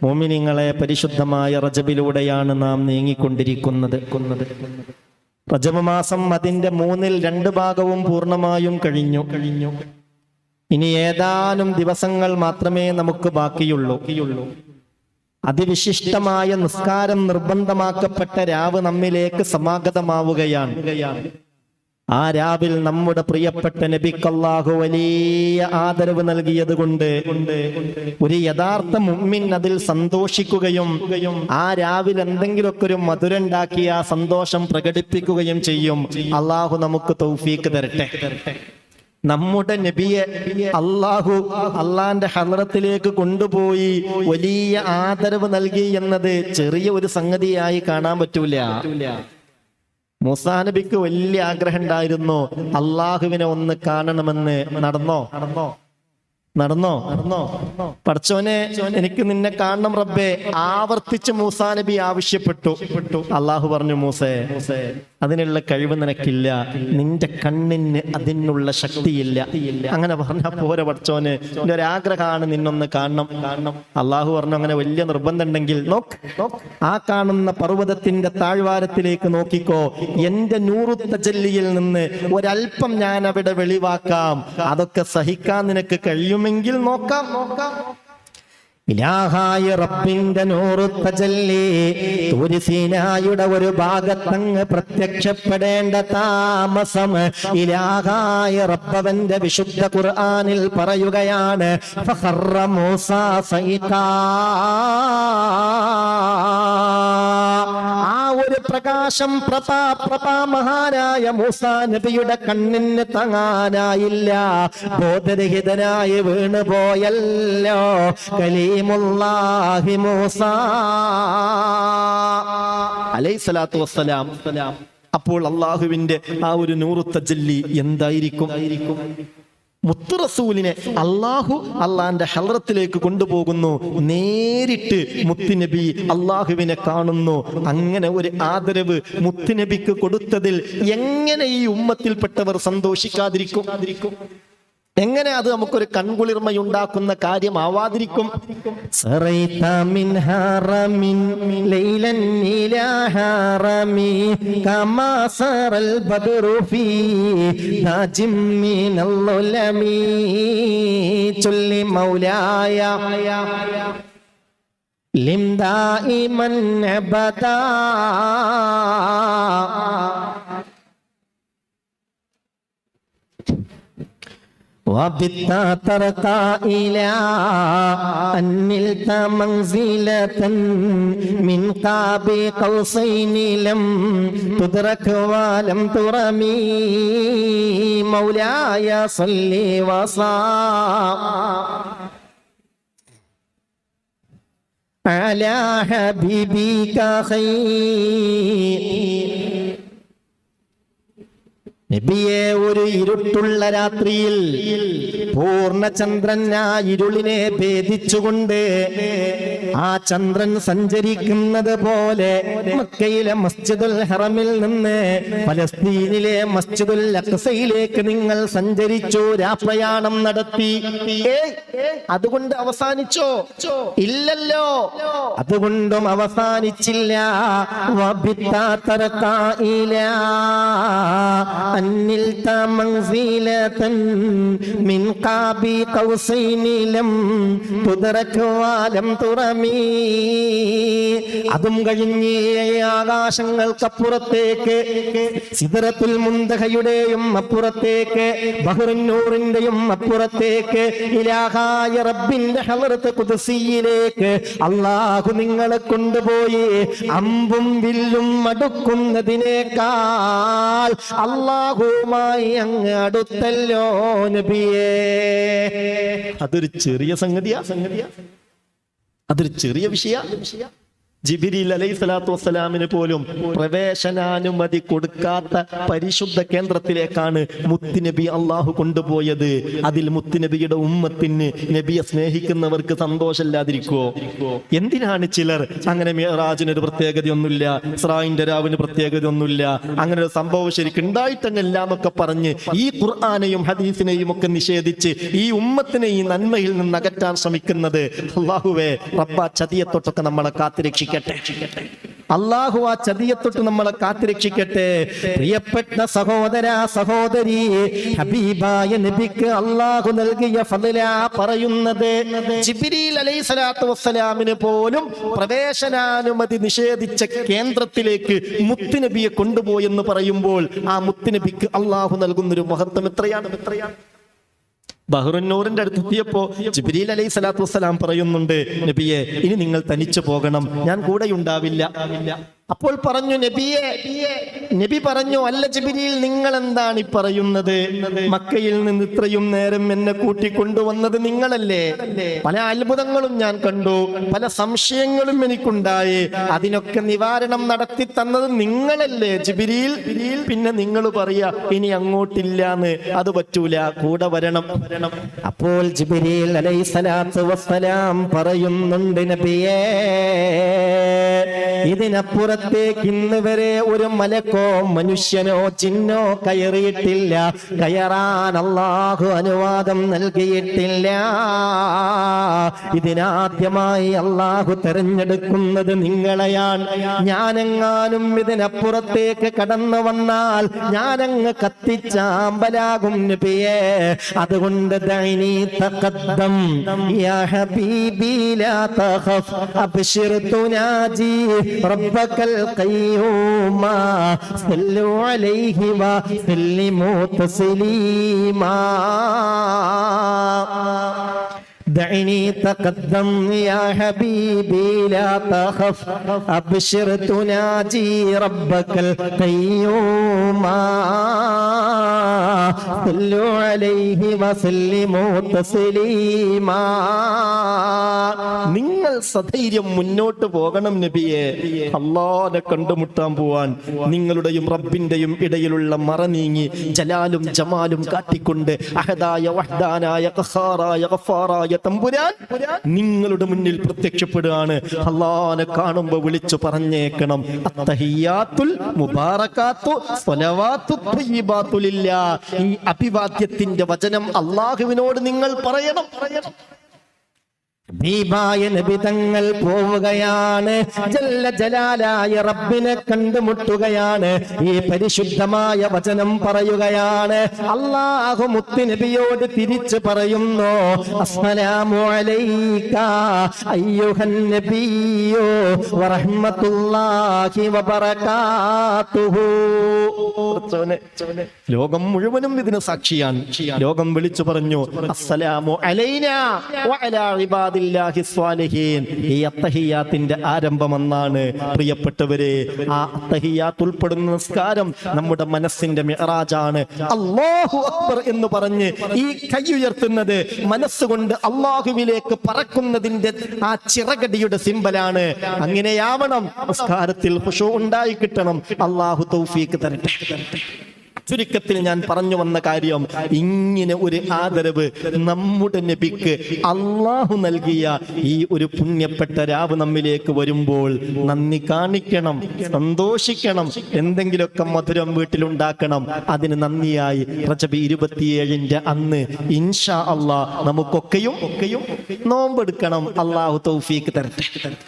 മുഅ്മിനീങ്ങളെ, പരിശുദ്ധമായ റജബിലൂടെയാണ് നാം നീങ്ങിക്കൊണ്ടിരിക്കുന്നത്. റജബ് മാസം അതിന്റെ 2/3 ഭാഗവും പൂർണ്ണമായും കഴിഞ്ഞു. ഇനി ഏതാനും ദിവസങ്ങൾ മാത്രമേ നമുക്ക് ബാക്കിയുള്ളൂ. അതിവിശിഷ്ടമായ നിസ്കാരം നിർബന്ധമാക്കപ്പെട്ട രാവ് നമ്മിലേക്ക് സമാഗതമാവുകയാണ്. ആ രാവിൽ നമ്മുടെ പ്രിയപ്പെട്ട നബിക്ക് അല്ലാഹു വലിയ ആദരവ് നൽകിയത് കൊണ്ട് ഒരു യഥാർത്ഥ മുഅ്മിൻ അതിൽ സന്തോഷിക്കുകയും ആ രാവിൽ എന്തെങ്കിലുമൊക്കെ ഒരു മധുരണ്ടാക്കി ആ സന്തോഷം പ്രകടിപ്പിക്കുകയും ചെയ്യും. അല്ലാഹു നമുക്ക് തൗഫീക്ക് തരട്ടെ. നമ്മുടെ നബിയെ അള്ളാന്റെ ഹളറത്തിലേക്ക് കൊണ്ടുപോയി വലിയ ആദരവ് നൽകി എന്നത് ചെറിയ ഒരു സംഗതിയായി കാണാൻ പറ്റൂല. മൂസാ നബിക്ക് വലിയ ആഗ്രഹം ഉണ്ടായിരുന്നു അള്ളാഹുവിനെ ഒന്ന് കാണണമെന്ന്. നടന്നോ? പടച്ചോനെ, എനിക്ക് നിന്നെ കാണണം റബ്ബേ. ആവർത്തിച്ച് മൂസാ നബി ആവശ്യപ്പെട്ടു. അള്ളാഹു പറഞ്ഞു, മൂസേ, അതിനുള്ള കഴിവ് നിനക്കില്ല, നിന്റെ കണ്ണിന് അതിനുള്ള ശക്തിയില്ല. അങ്ങനെ പറഞ്ഞ പോരെ പടച്ചോന്, എന്റെ ഒരാഗ്രഹമാണ് നിന്നൊന്ന് കാണണം. അള്ളാഹു പറഞ്ഞു, അങ്ങനെ വലിയ നിർബന്ധം ഉണ്ടെങ്കിൽ ആ കാണുന്ന പർവ്വതത്തിന്റെ താഴ്വാരത്തിലേക്ക് നോക്കിക്കോ. എന്റെ നൂറു തജല്ലിയിൽ നിന്ന് ഒരൽപ്പം ഞാൻ അവിടെ വെളിവാക്കാം. അതൊക്കെ സഹിക്കാൻ നിനക്ക് കഴിയുമെങ്കിൽ നോക്കാം. ഇലാഹായ റബ്ബിന്റെ നൂറു തജല്ലി തൂരി സീനായുടെ ഒരു ഭാഗത്തങ്ങ് പ്രത്യക്ഷപ്പെടേണ്ട താമസം ഇലാഹായ റബ്ബവന്റെ വിശുദ്ധ ഖുർആനിൽ പറയുകയാണ്, ഫഖറ മൂസാ സൈഖാ. ആ ഒരു പ്രകാശം മഹാനായ മൂസാ നബിയുടെ കണ്ണിന് താങ്ങാനായില്ല. ബോധരഹിതനായി വീണുപോയല്ലോ കലീമുല്ലാഹി മൂസാ അലൈഹിസ്സലാത്തു വസ്സലാം. അപ്പോൾ അള്ളാഹുവിന്റെ ആ ഒരു നൂറു തജല്ലി എന്തായിരിക്കും? മുത്ത് റസൂലിനെ അള്ളാന്റെ ഹളറത്തിലേക്ക് കൊണ്ടുപോകുന്നു. നേരിട്ട് മുത്തുനബി അള്ളാഹുവിനെ കാണുന്നു. അങ്ങനെ ഒരു ആദരവ് മുത്തുനബിക്ക് കൊടുത്തതിൽ എങ്ങനെ ഈ ഉമ്മത്തിൽപ്പെട്ടവർ സന്തോഷിക്കാതിരിക്കും? എങ്ങനെ അത് നമുക്കൊരു കൺകുളിർമയുണ്ടാക്കുന്ന കാര്യമാവാതിരിക്കും? ചൊല്ലി മൗലായ ലിംദായിമൻ അബദാ وبت ترقى إلى أن نلت منزلة من قاب قوسين لم تدرك ولم ترمي مولاي صل وسلم على حبيبك خير. നബിയെ, ഒരു ഇരുട്ടുള്ള രാത്രിയിൽ പൂർണ്ണചന്ദ്രൻ ആ ഇരുളിനെ ഭേദിച്ചുകൊണ്ട് ആ ചന്ദ്രൻ സഞ്ചരിക്കുന്നത് പോലെ മക്കയിലെ മസ്ജിദുൽ ഹറമിൽ നിന്ന് ഫലസ്തീനിലെ മസ്ജിദുൽ അഖ്സയിലേക്ക് നിങ്ങൾ സഞ്ചരിച്ചു, രാപ്രയാണം നടത്തി. അതുകൊണ്ട് അവസാനിച്ചോ? ഇല്ലല്ലോ, അതുകൊണ്ടും അവസാനിച്ചില്ല. أنلت منزلة من قاب قوسين لم تدرك ولم ترمي. അതും കഴിഞ്ഞ് ആകാശങ്ങൾക്കപ്പുറത്തേക്ക്, സിദ്റത്തുൽ മുന്തഹയുടെയും അപ്പുറത്തേക്ക്, ബഹ്റുന്നൂറിന്റെയും അപ്പുറത്തേക്ക്, ഇലാഹായ റബ്ബിന്റെ ഹളറത്ത് ഖുദ്സിയിലേക്ക് അല്ലാഹു നിങ്ങളെ കൊണ്ടുപോയി. അമ്പും വില്ലും അടുക്കുന്നതിനേക്കാൾ അല്ലാഹുമായി അങ്ങ് അടുത്തല്ലോ നബിയേ. അതൊരു ചെറിയ സംഗതിയാ? അതൊരു ചെറിയ വിഷയ? ജിബ്രീൽ അലൈഹി സ്വലാത്തു വസ്സലാമിന് പോലും പ്രവേശനാനുമതി കൊടുക്കാത്ത പരിശുദ്ധ കേന്ദ്രത്തിലേക്കാണ് മുത്തുനബി അള്ളാഹു കൊണ്ടുപോയത്. അതിൽ മുത്തുനബിയുടെ ഉമ്മത്തിന്, നബിയെ സ്നേഹിക്കുന്നവർക്ക് സന്തോഷമില്ലാതിരിക്കുവോ? എന്തിനാണ് ചിലർ അങ്ങനെ മിഅ്റാജിനൊരു പ്രത്യേകതയൊന്നുമില്ല, ഇസ്രായിന്റെ രാവിന് പ്രത്യേകതയൊന്നുമില്ല, അങ്ങനെ ഒരു സംഭവം ശരിക്കും ഉണ്ടായിട്ടല്ല എന്നൊക്കെ പറഞ്ഞ് ഈ ഖുർആനെയും ഹദീസിനെയും ഒക്കെ നിഷേധിച്ച് ഈ ഉമ്മത്തിനെ ഈ നന്മയിൽ നിന്ന് അകറ്റാൻ ശ്രമിക്കുന്നത്? അള്ളാഹുവേ, റബ്ബ ചതിയത്തൊട്ടൊക്കെ നമ്മളെ കാത്തുരക്ഷിക്കട്ടെ. അള്ളാഹു ആ ചതിയത്തൊട്ട് നമ്മളെ കാത്തുരക്ഷിക്കട്ടെ. പ്രിയപ്പെട്ട സഹോദര സഹോദരി, ഹബീബായ നബിക്ക് അള്ളാഹു നൽകിയ ഫളലാ പറയുന്നത്. ജിബ്രീൽ അലൈഹി സ്വലാത്തു വസ്സലാമിന് പോലും പ്രവേശനാനുമതി നിഷേധിച്ച കേന്ദ്രത്തിലേക്ക് മുത്തുനബിയെ കൊണ്ടുപോയെന്ന് പറയുമ്പോൾ ആ മുത്തുനബിക്ക് അള്ളാഹു നൽകുന്നൊരു മഹത്വം എത്രയാണ്! ബഹ്റുന്നൂറിന്റെ അടുത്ത് എത്തിയപ്പോ ജിബ്രീൽ അലൈഹി സ്വലാത്തു വസ്സലാം പറയുന്നുണ്ട്, നബിയെ, ഇനി നിങ്ങൾ തനിച്ചു പോകണം, ഞാൻ കൂടെ ഉണ്ടാവില്ല. അപ്പോൾ പറഞ്ഞു നബി പറഞ്ഞു, അല്ല ജിബ്രീൽ, നിങ്ങൾ എന്താണ് ഈ പറയുന്നത്? മക്കയിൽ നിന്ന് ഇത്രയും നേരം എന്നെ കൂട്ടിക്കൊണ്ടുവന്നത് നിങ്ങളല്ലേ? പല അത്ഭുതങ്ങളും ഞാൻ കണ്ടു, പല സംശയങ്ങളും എനിക്കുണ്ടായി, അതിനൊക്കെ നിവാരണം നടത്തി തന്നത് നിങ്ങളല്ലേ ജിബ്രീൽ? പിന്നെ നിങ്ങൾ പറയാ ഇനി അങ്ങോട്ടില്ലാന്ന്, അത് പറ്റൂല, കൂടെ വരണം. അപ്പോൾ ജിബ്രീൽ അലൈഹി സ്വലാത്തു വസ്സലാം പറയുന്നുണ്ട്, നബിയേ, ഇതിനപ്പുറത്തേക്ക് ഇന്ന് വരെ ഒരു മലക്കോ മനുഷ്യനോ ജിന്നോ കയറിയിട്ടില്ല, കയറാൻ അല്ലാഹു അനുവാദം നൽകിയിട്ടില്ല. ഇതിനാദ്യമായി അല്ലാഹു തെരഞ്ഞെടുക്കുന്നത് നിങ്ങളെയാണ്. ഞാനെങ്ങാനും ഇതിനപ്പുറത്തേക്ക് കടന്നു വന്നാൽ ഞാനങ്ങ് കത്തിച്ചാമ്പലാകും നബിയേ. അതുകൊണ്ട് ദൈനി തഖദ്ദം യാ ഹബീബി ലാ തഖഫ് അബ്ശിർ തുനാജി റബ്ബകൽ ഖയ്യൂമാ സല്ലു അലൈഹി വസല്ലിമു തസ്ലീമാ. دعني تقدم يا حبيبي لا تخف أبشر تناجي ربك القيوم صلوا عليه وسلموا تسليما. നിങ്ങൾ സധൈര്യം മുന്നോട്ട് പോകണം നബിയെ. അല്ലാഹുവിനെ കണ്ടുമുട്ടാൻ പോവാൻ നിങ്ങളുടെയും റബ്ബിന്റെയും ഇടയിലുള്ള മറ നീങ്ങി ജലാലും ജമാലും കാട്ടിക്കൊണ്ട് അഹദായ വഹ്ദാനായ ഖഹാറായ ഗഫാറായ തമ്പുരാൻ നിങ്ങളുടെ മുന്നിൽ പ്രത്യക്ഷപ്പെടുകയാണ്. അല്ലാഹുവിനെ കാണുമ്പോൾ വിളിച്ചു പറഞ്ഞേക്കണം, അത്തഹിയാത്തുൽ മുബാറകാത്തു സ്വലവാത്തു ത്വയ്യിബാത്തു ലില്ലാഹ്. ഈ അഭിവാദ്യത്തിന്റെ വചനം അല്ലാഹുവിനോട് നിങ്ങൾ പറയണം. ഹബീബായ നബി തങ്ങൾ പോവുകയാണ്, ജല്ല ജലാലായ റബ്ബിനെ കണ്ടുമുട്ടുകയാണ്. ഈ പരിശുദ്ധമായ വചനം പറയുകയാണ്. അല്ലാഹു മുത്ത് നബിയോട് തിരിച്ചു പറയുന്നു, അസ്സലാമു അലൈക അയ്യുഹൻ നബിയ്യു വറഹ്മത്തുള്ളാഹി വബറകാതുഹു. ലോകം മുഴുവനും ഇതിന് സാക്ഷിയാണ്. ലോകം വിളിച്ചു പറഞ്ഞു, അസ്സലാമു അലൈനാ വഅലാ ഇബാദില്ലാഹി സ്വാലിഹീൻ. ഈ അത്തഹിയാത്തിന്റെ ആരംഭമെന്നാണ്. പ്രിയപ്പെട്ടവരെ, ആ അത്തഹിയാത്ത് ഉൾപ്പെടുന്ന നിസ്കാരം നമ്മുടെ മനസ്സിന്റെ മിഅ്റാജാണ്. അല്ലാഹു അക്ബർ എന്ന് പറഞ്ഞ് ഈ കൈ ഉയർത്തുന്നത് മനസ്സുകൊണ്ട് അല്ലാഹുവിലേക്ക് പറക്കുന്നതിന്റെ ആ ചിറകടിയുടെ സിംബലാണ്. അങ്ങനെയാവണം. നിസ്കാരത്തിൽ ഖുശൂ ഉണ്ടായി കിട്ടണം. അല്ലാഹു തൗഫീഖ് തരട്ടെ. ചുരുക്കത്തിൽ ഞാൻ പറഞ്ഞു വന്ന കാര്യം, ഇങ്ങനെ ഒരു ആദരവ് നമ്മുടെ നബിക്ക് അള്ളാഹു നൽകിയ ഈ ഒരു പുണ്യപ്പെട്ട രാവ് നമ്മിലേക്ക് വരുമ്പോൾ നന്ദി കാണിക്കണം, സന്തോഷിക്കണം, എന്തെങ്കിലുമൊക്കെ മധുരം വീട്ടിലുണ്ടാക്കണം. അതിന് നന്ദിയായി റജബ് 27 അന്ന് ഇൻഷാ അല്ലാഹ് നമുക്കൊക്കെയും നോമ്പെടുക്കണം. അള്ളാഹു തൗഫീഖ് തരട്ടെ.